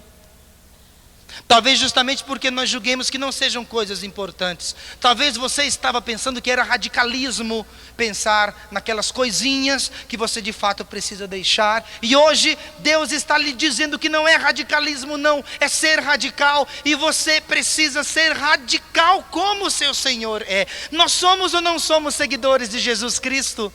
Talvez justamente porque nós julguemos que não sejam coisas importantes. Talvez você estava pensando que era radicalismo pensar naquelas coisinhas que você de fato precisa deixar. E hoje Deus está lhe dizendo que não é radicalismo não, é ser radical. E você precisa ser radical como o seu Senhor é. Nós somos ou não somos seguidores de Jesus Cristo?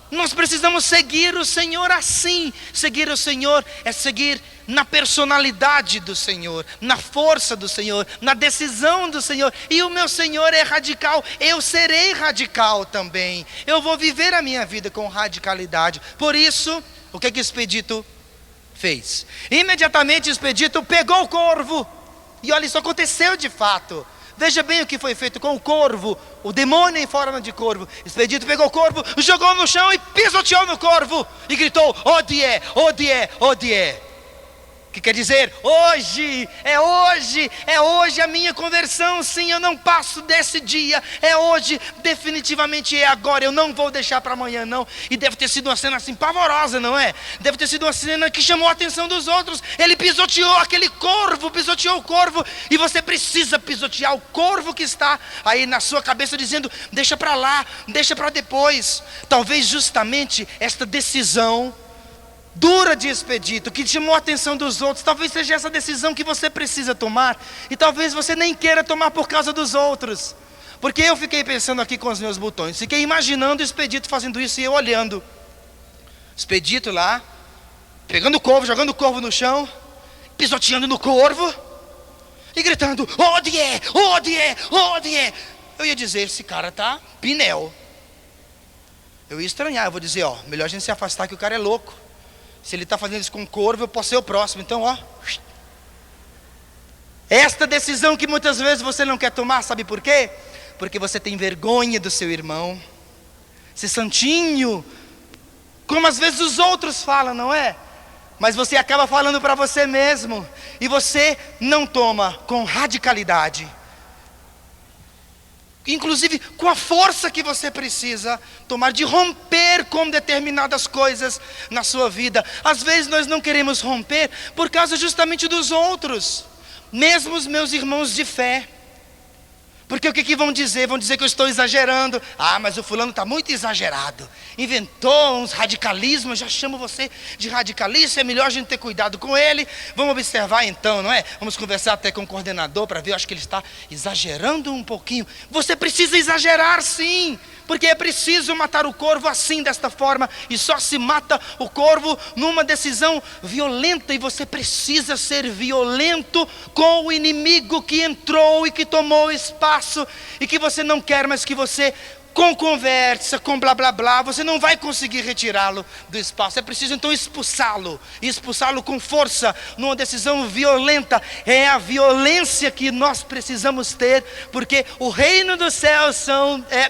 Nós precisamos seguir o Senhor assim. Seguir o Senhor é seguir na personalidade do Senhor, na força do Senhor, na decisão do Senhor. E o meu Senhor é radical, eu serei radical também. Eu vou viver a minha vida com radicalidade. Por isso, o que Expedito fez? Imediatamente Expedito pegou o corvo. E olha, isso aconteceu de fato. Veja bem o que foi feito com o corvo, o demônio em forma de corvo. Expedito pegou o corvo, jogou no chão e pisoteou no corvo. E gritou: Odie, Odie, Odie. Que quer dizer, hoje a minha conversão, sim, eu não passo desse dia, é hoje, definitivamente é agora, eu não vou deixar para amanhã não. E deve ter sido uma cena assim pavorosa, não é? Deve ter sido uma cena que chamou a atenção dos outros. Ele pisoteou aquele corvo, pisoteou o corvo, e você precisa pisotear o corvo que está aí na sua cabeça dizendo: deixa para lá, deixa para depois. Talvez justamente esta decisão dura de Expedito, que chamou a atenção dos outros, talvez seja essa decisão que você precisa tomar, e talvez você nem queira tomar por causa dos outros. Porque eu fiquei pensando aqui com os meus botões, fiquei imaginando o Expedito fazendo isso e eu olhando. Expedito lá, pegando o corvo, jogando o corvo no chão, pisoteando no corvo, e gritando: Odie, Odie, Odie. eu ia dizer, esse cara tá pinel. Eu ia estranhar, eu vou dizer, ó, melhor a gente se afastar que o cara é louco. Se ele está fazendo isso com corvo, eu posso ser o próximo. Então, ó, esta decisão que muitas vezes você não quer tomar, sabe por quê? Porque você tem vergonha do seu irmão, ser santinho, como às vezes os outros falam, não é? Mas você acaba falando para você mesmo, e você não toma com radicalidade, inclusive com a força que você precisa tomar, de romper com determinadas coisas na sua vida. Às vezes nós não queremos romper por causa justamente dos outros, mesmo os meus irmãos de fé. Porque o que vão dizer? Vão dizer que eu estou exagerando. Ah, mas o fulano está muito exagerado, inventou uns radicalismos, já chamo você de radicalista, é melhor a gente ter cuidado com ele. Vamos observar então, não é? Vamos conversar até com o coordenador para ver, eu acho que ele está exagerando um pouquinho. Você precisa exagerar sim, porque é preciso matar o corvo assim, desta forma, e só se mata o corvo numa decisão violenta, e você precisa ser violento com o inimigo que entrou e que tomou espaço, e que você não quer, mas que você, com conversa, com blá blá blá, você não vai conseguir retirá-lo do espaço. É preciso então expulsá-lo, e expulsá-lo com força, numa decisão violenta. É a violência que nós precisamos ter, porque o reino dos céus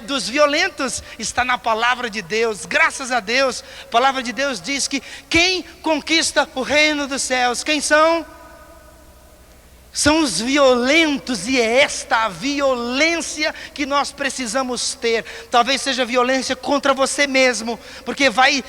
dos violentos está na palavra de Deus. Graças a Deus, a palavra de Deus diz que quem conquista o reino dos céus, quem são? São os violentos, e é esta a violência que nós precisamos ter. Talvez seja violência contra você mesmo, porque vai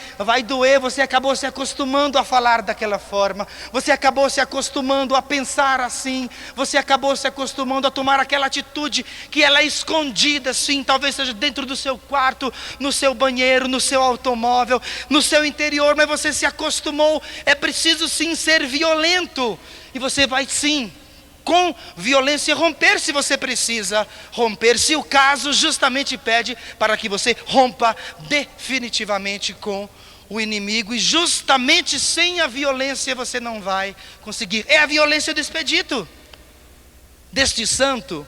doer. Você acabou se acostumando a falar daquela forma, você acabou se acostumando a pensar assim, você acabou se acostumando a tomar aquela atitude que ela é escondida, sim, talvez seja dentro do seu quarto, no seu banheiro, no seu automóvel, no seu interior, mas você se acostumou. É preciso sim ser violento, e você vai sim, com violência, romper se você precisa romper, se o caso justamente pede para que você rompa definitivamente com o inimigo. E justamente sem a violência você não vai conseguir. É a violência do expedito deste santo,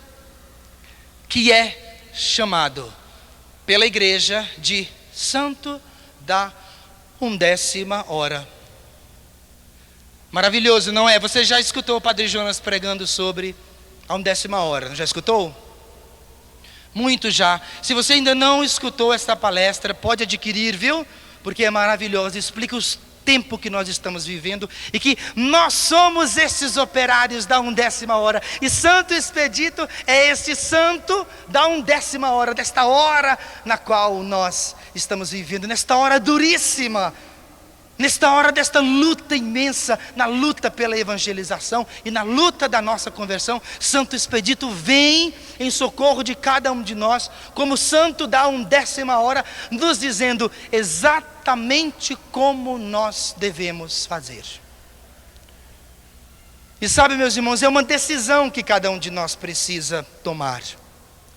que é chamado pela igreja de Santo da 11ª hora. Maravilhoso, não é? Você já escutou o Padre Jonas pregando sobre a 11ª hora, já escutou? Muito já. Se você ainda não escutou esta palestra, pode adquirir, viu? Porque é maravilhoso, explica os tempos que nós estamos vivendo, e que nós somos esses operários da 11ª hora, e Santo Expedito é esse santo da 11ª hora, desta hora na qual nós estamos vivendo, nesta hora duríssima, nesta hora desta luta imensa, na luta pela evangelização e na luta da nossa conversão. Santo Expedito vem em socorro de cada um de nós, como santo da 11ª hora, nos dizendo exatamente como nós devemos fazer. E sabe, meus irmãos, é uma decisão que cada um de nós precisa tomar.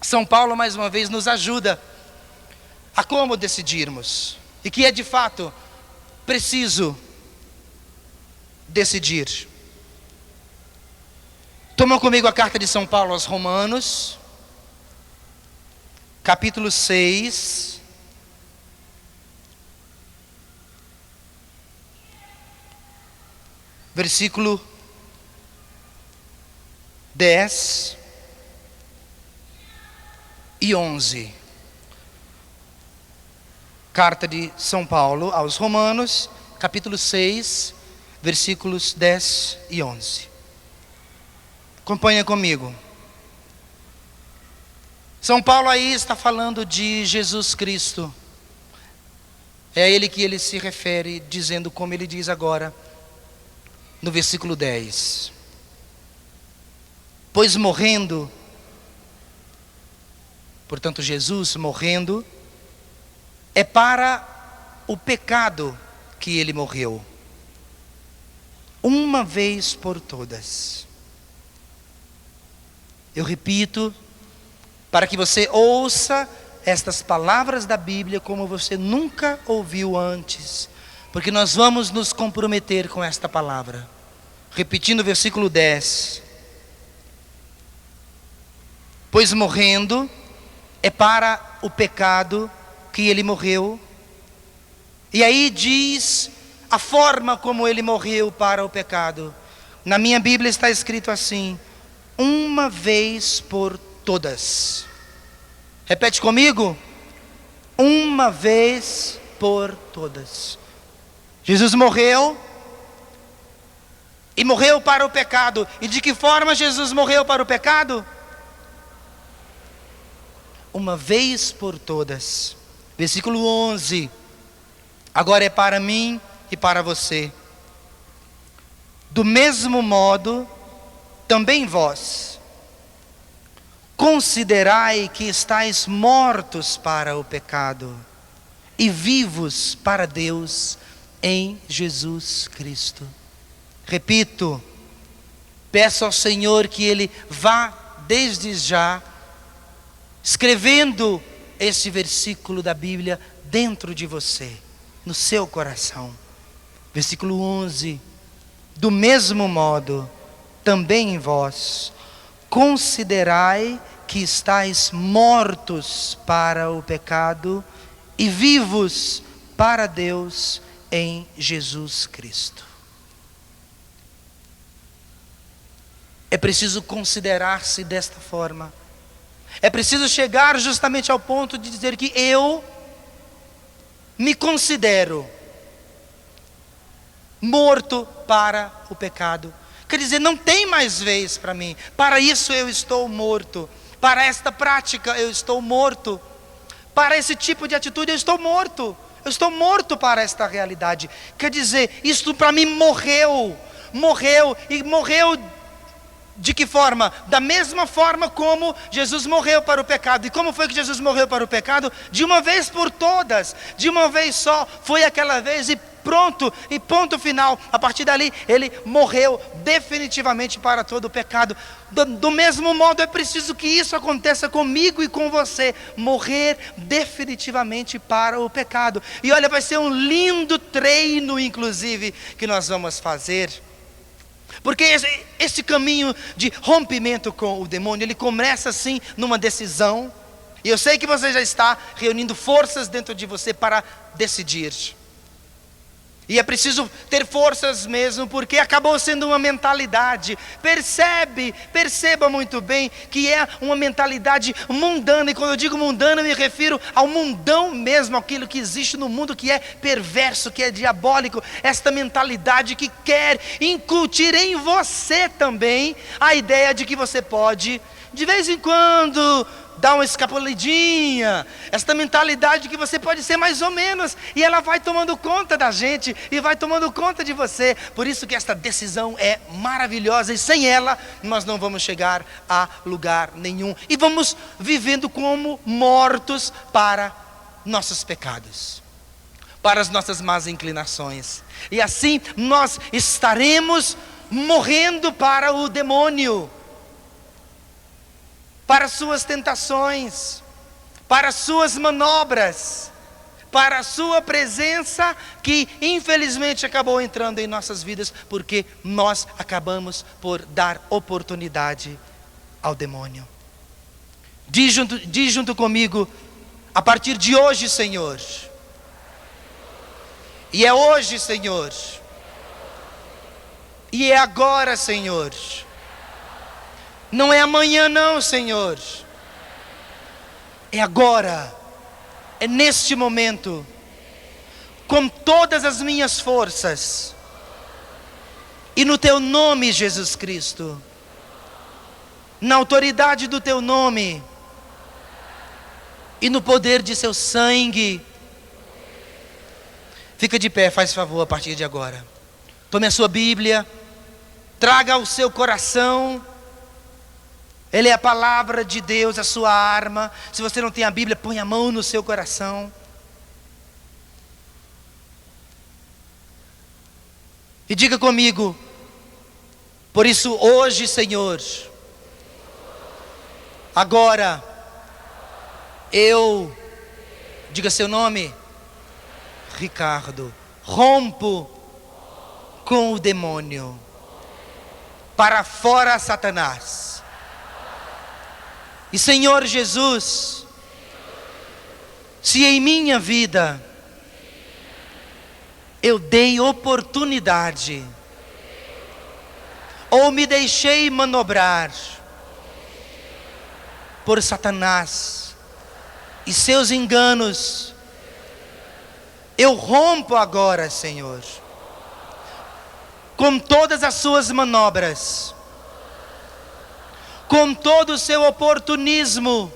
São Paulo mais uma vez nos ajuda a como decidirmos, e que é de fato preciso decidir. Tomam comigo a carta de São Paulo aos Romanos, capítulo 6, versículo 10 e 11. Carta de São Paulo aos Romanos, capítulo 6, versículos 10 e 11. Acompanha comigo. São Paulo aí está falando de Jesus Cristo. É a ele que ele se refere, dizendo como ele diz agora, no versículo 10. Pois morrendo, portanto Jesus morrendo, é para o pecado que ele morreu, uma vez por todas. Eu repito, para que você ouça estas palavras da Bíblia como você nunca ouviu antes, porque nós vamos nos comprometer com esta palavra. Repetindo o versículo 10. Pois morrendo, é para o pecado que ele morreu. E aí diz a forma como ele morreu para o pecado. Na minha Bíblia está escrito assim: uma vez por todas. Repete comigo: uma vez por todas. Jesus morreu, e morreu para o pecado. E de que forma Jesus morreu para o pecado? Uma vez por todas. Versículo 11. Agora é para mim e para você. Do mesmo modo, também vós, considerai que estáis mortos para o pecado e vivos para Deus em Jesus Cristo. Repito, peço ao Senhor que Ele vá desde já escrevendo este versículo da Bíblia dentro de você, no seu coração. Versículo 11. Do mesmo modo, também vós, considerai que estáis mortos para o pecado e vivos para Deus em Jesus Cristo. É preciso considerar-se desta forma. É preciso chegar justamente ao ponto de dizer que eu me considero morto para o pecado. Quer dizer, não tem mais vez para mim. Para isso eu estou morto. Para esta prática eu estou morto. Para esse tipo de atitude eu estou morto. Eu estou morto para esta realidade. Quer dizer, isto para mim morreu. Morreu. E morreu de que forma? Da mesma forma como Jesus morreu para o pecado. E como foi que Jesus morreu para o pecado? De uma vez por todas. De uma vez só. Foi aquela vez e pronto, e ponto final. A partir dali, ele morreu definitivamente para todo o pecado. Do mesmo modo, é preciso que isso aconteça comigo e com você. Morrer definitivamente para o pecado. E olha, vai ser um lindo treino, inclusive, que nós vamos fazer. Porque esse caminho de rompimento com o demônio, ele começa assim, numa decisão. E eu sei que você já está reunindo forças dentro de você para decidir. E é preciso ter forças mesmo, porque acabou sendo uma mentalidade. Perceba muito bem que é uma mentalidade mundana. E quando eu digo mundana, eu me refiro ao mundão mesmo, aquilo que existe no mundo que é perverso, que é diabólico. Esta mentalidade que quer incutir em você também a ideia de que você pode, de vez em quando, dá uma escapulidinha, esta mentalidade que você pode ser mais ou menos, e ela vai tomando conta da gente, e vai tomando conta de você. Por isso que esta decisão é maravilhosa, e sem ela, nós não vamos chegar a lugar nenhum, e vamos vivendo como mortos para nossos pecados, para as nossas más inclinações, e assim nós estaremos morrendo para o demônio, para suas tentações, para suas manobras, para a sua presença que infelizmente acabou entrando em nossas vidas, porque nós acabamos por dar oportunidade ao demônio. Diz junto comigo: a partir de hoje, Senhor, e é hoje, Senhor, e é agora, Senhor. Não é amanhã não, Senhor. É agora. É neste momento. Com todas as minhas forças. E no Teu nome, Jesus Cristo. Na autoridade do Teu nome. E no poder de Seu sangue. Fica de pé, faz favor, a partir de agora. Tome a sua Bíblia. Traga ao seu coração. Ele é a palavra de Deus, a sua arma. Se você não tem a Bíblia, põe a mão no seu coração. E diga comigo: por isso hoje, Senhor, agora, eu, diga seu nome, Ricardo, rompo com o demônio. Para fora, Satanás. E Senhor Jesus, Se em minha vida eu dei oportunidade, ou me deixei manobrar por Satanás e seus enganos, eu rompo agora, Senhor, com todas as suas manobras, com todo o seu oportunismo,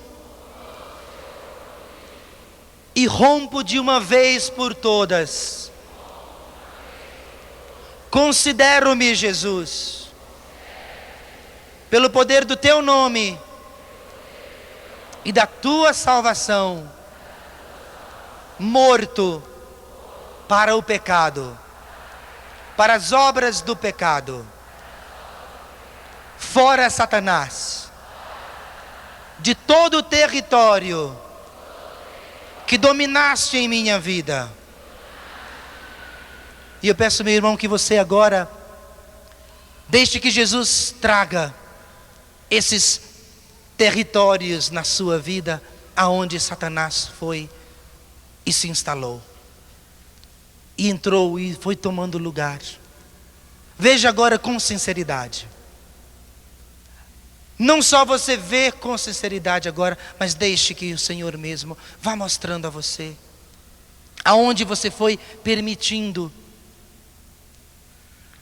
e rompo de uma vez por todas. Considero-me, Jesus, pelo poder do teu nome e da tua salvação, morto para o pecado, para as obras do pecado. Fora Satanás, de todo o território que dominaste em minha vida. E eu peço, meu irmão, que você agora deixe que Jesus traga esses territórios na sua vida, aonde Satanás foi e se instalou, e entrou e foi tomando lugar. Veja agora com sinceridade. Não só você vê com sinceridade agora, mas deixe que o Senhor mesmo vá mostrando a você aonde você foi permitindo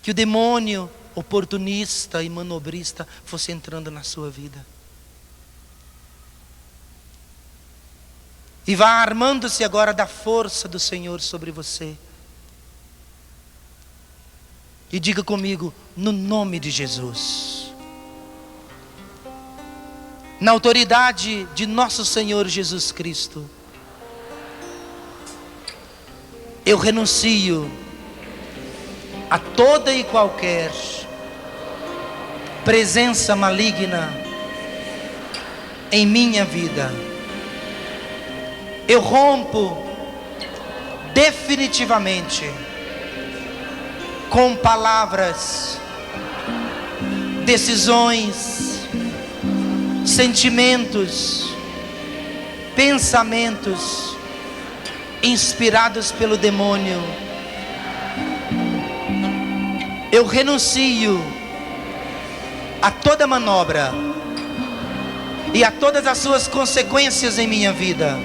que o demônio oportunista e manobrista fosse entrando na sua vida. E vá armando-se agora da força do Senhor sobre você. E diga comigo, no nome de Jesus, na autoridade de nosso Senhor Jesus Cristo, eu renuncio a toda e qualquer presença maligna em minha vida. Eu rompo definitivamente com palavras, decisões, sentimentos, pensamentos inspirados pelo demônio. Eu renuncio a toda manobra e a todas as suas consequências em minha vida.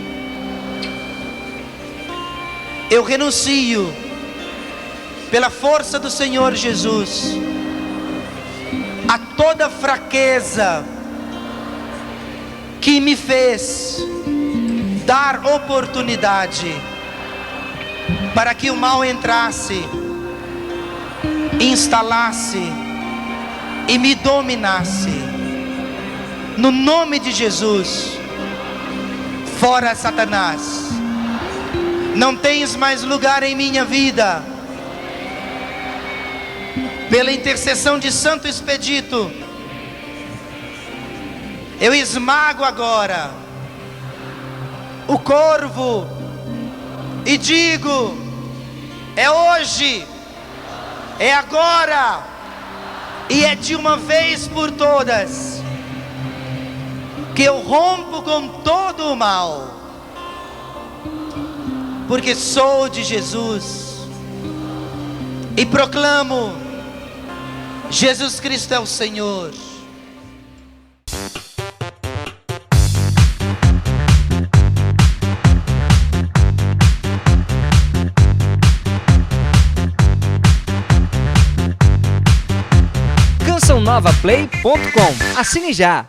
Eu renuncio, pela força do Senhor Jesus, a toda fraqueza que me fez dar oportunidade para que o mal entrasse, instalasse e me dominasse. No nome de Jesus, fora Satanás, não tens mais lugar em minha vida. Pela intercessão de Santo Expedito, eu esmago agora o corvo e digo: é hoje, é agora, e é de uma vez por todas que eu rompo com todo o mal, porque sou de Jesus e proclamo: Jesus Cristo é o Senhor. CançãoNovaPlay.com. Assine já!